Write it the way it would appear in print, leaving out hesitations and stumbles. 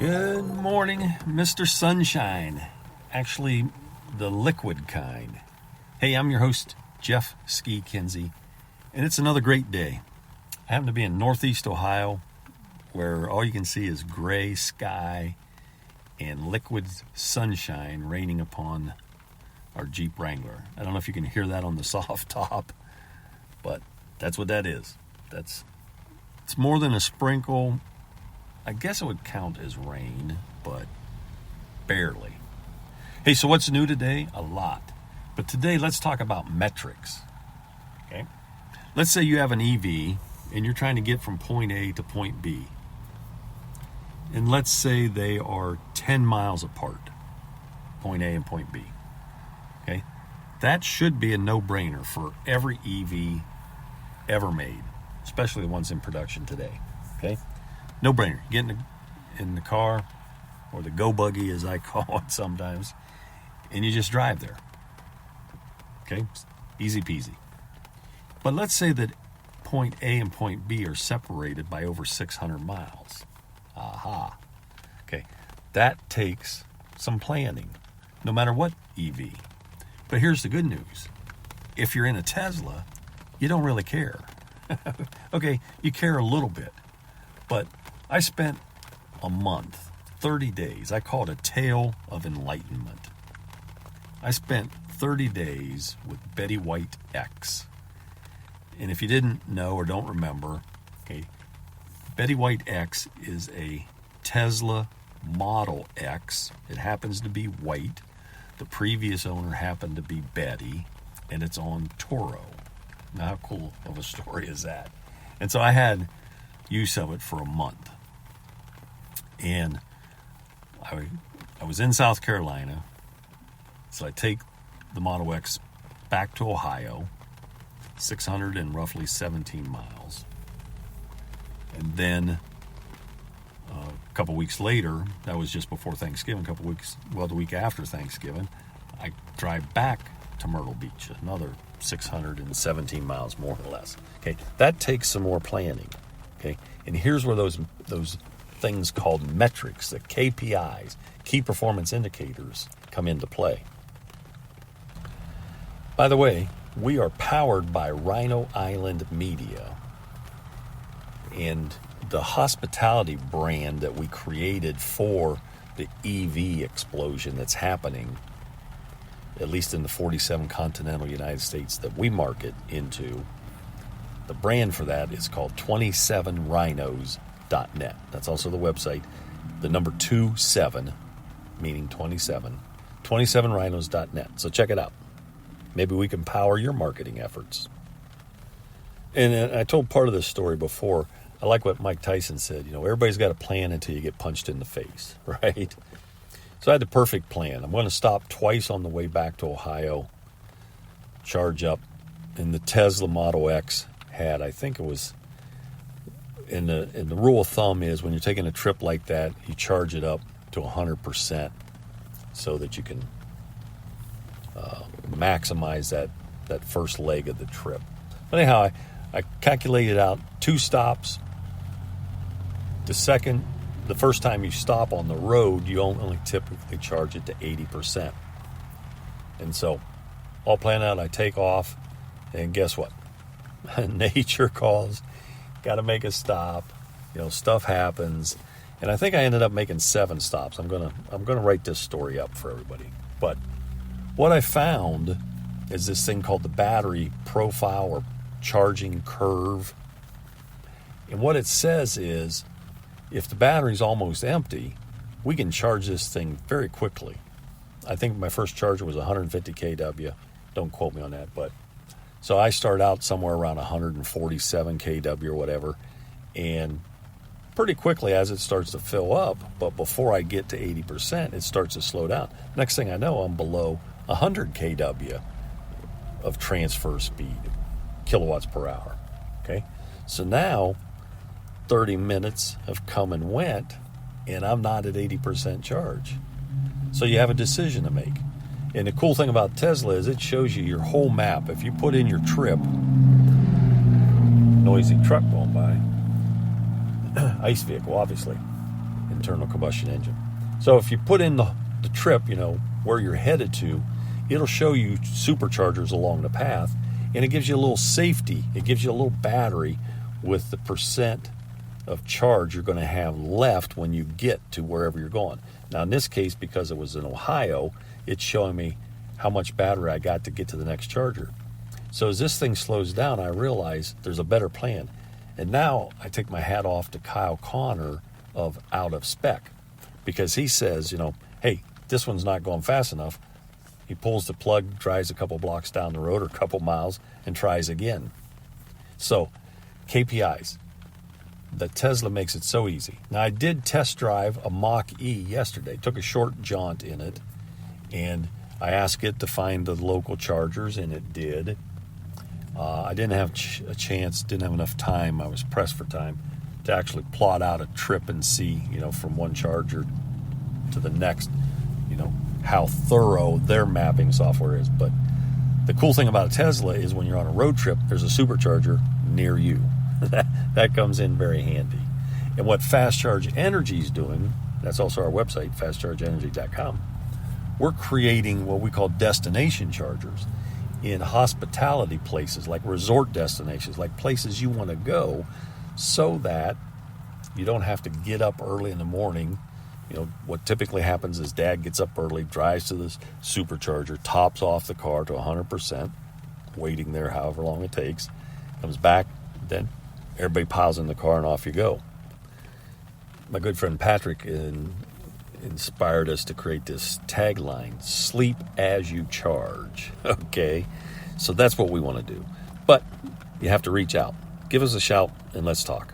Good morning, Mr. Sunshine. Actually, the liquid kind. Hey, I'm your host, Jeff Ski Kinsey, and it's another great day. I happen to be in Northeast Ohio, where all you can see is gray sky and liquid sunshine raining upon our Jeep Wrangler. I don't know if you can hear that on the soft top, but that's what that is. It's more than a sprinkle. I guess it would count as rain, but barely. Hey, so what's new today? A lot. But today, let's talk about metrics. Okay? Let's say you have an EV and you're trying to get from point A to point B. And let's say they are 10 miles apart, point A and point B. Okay? That should be a no-brainer for every EV ever made, especially the ones in production today. Okay? No brainer. Get in the car, or the go buggy as I call it sometimes, and you just drive there. Okay? Easy peasy. But let's say that point A and point B are separated by over 600 miles. Aha. Okay. That takes some planning, no matter what EV. But here's the good news. If you're in a Tesla, you don't really care. Okay, you care a little bit. But I spent a month, 30 days. I call it a tale of enlightenment. I spent 30 days with Betty White X. And if you didn't know or don't remember, okay, Betty White X is a Tesla Model X. It happens to be white. The previous owner happened to be Betty, and it's on Toro. Now, how cool of a story is that? And so I had use of it for a month. And I was in South Carolina, so I take the Model X back to Ohio, 617 miles. And then a couple weeks later, that was just before Thanksgiving, the week after Thanksgiving, I drive back to Myrtle Beach, another 617 miles more or less. Okay, that takes some more planning. Okay, and here's where those things called metrics, the KPIs, key performance indicators, come into play. By the way, we are powered by Rhino Island Media, and the hospitality brand that we created for the EV explosion that's happening, at least in the 47 continental United States that we market into. The brand for that is called 27rhinos.net. That's also the website. The number 27, meaning 27, 27rhinos.net. So check it out. Maybe we can power your marketing efforts. And I told part of this story before. I like what Mike Tyson said. Everybody's got a plan until you get punched in the face, right? So I had the perfect plan. I'm going to stop twice on the way back to Ohio, charge up, and the Tesla Model X had, I think it was, in the rule of thumb is when you're taking a trip like that, you charge it up to 100% so that you can maximize that first leg of the trip. But anyhow, I calculated out 2 stops. The first time you stop on the road, you only typically charge it to 80%. And so, all planned out, I take off, and guess what? Nature calls, got to make a stop, stuff happens, and I think I ended up making 7 stops. I'm gonna write this story up for everybody. But what I found is this thing called the battery profile or charging curve. And what it says is, if the battery's almost empty, we can charge this thing very quickly. I think my first charger was 150 kW. Don't quote me on that, but so I start out somewhere around 147 kW or whatever, and pretty quickly as it starts to fill up, but before I get to 80%, it starts to slow down. Next thing I know, I'm below 100 kW of transfer speed, kilowatts per hour. Okay, so now 30 minutes have come and went, and I'm not at 80% charge. So you have a decision to make. And the cool thing about Tesla is it shows you your whole map. If you put in your trip, noisy truck going by, ICE vehicle, obviously, and internal combustion engine. So if you put in the trip, where you're headed to, it'll show you superchargers along the path, and it gives you a little safety. It gives you a little battery with the percent of charge you're going to have left when you get to wherever you're going. Now, in this case, because it was in Ohio, it's showing me how much battery I got to get to the next charger. So as this thing slows down, I realize there's a better plan. And now I take my hat off to Kyle Connor of Out of Spec, because he says, hey, this one's not going fast enough. He pulls the plug, drives a couple blocks down the road or a couple miles, and tries again. So, KPIs. The Tesla makes it so easy. Now, I did test drive a MachE yesterday. Took a short jaunt in it, and I asked it to find the local chargers, and it did. I didn't have a chance, didn't have enough time. I was pressed for time to actually plot out a trip and see, from one charger to the next, how thorough their mapping software is. But the cool thing about a Tesla is when you're on a road trip, there's a supercharger near you. That comes in very handy. And what Fast Charge Energy is doing, that's also our website, fastchargeenergy.com, we're creating what we call destination chargers in hospitality places, like resort destinations, like places you want to go, so that you don't have to get up early in the morning. What typically happens is Dad gets up early, drives to this supercharger, tops off the car to 100%, waiting there however long it takes, comes back, then everybody piles in the car and off you go. My good friend Patrick inspired us to create this tagline, sleep as you charge. Okay, so that's what we want to do. But you have to reach out. Give us a shout and let's talk.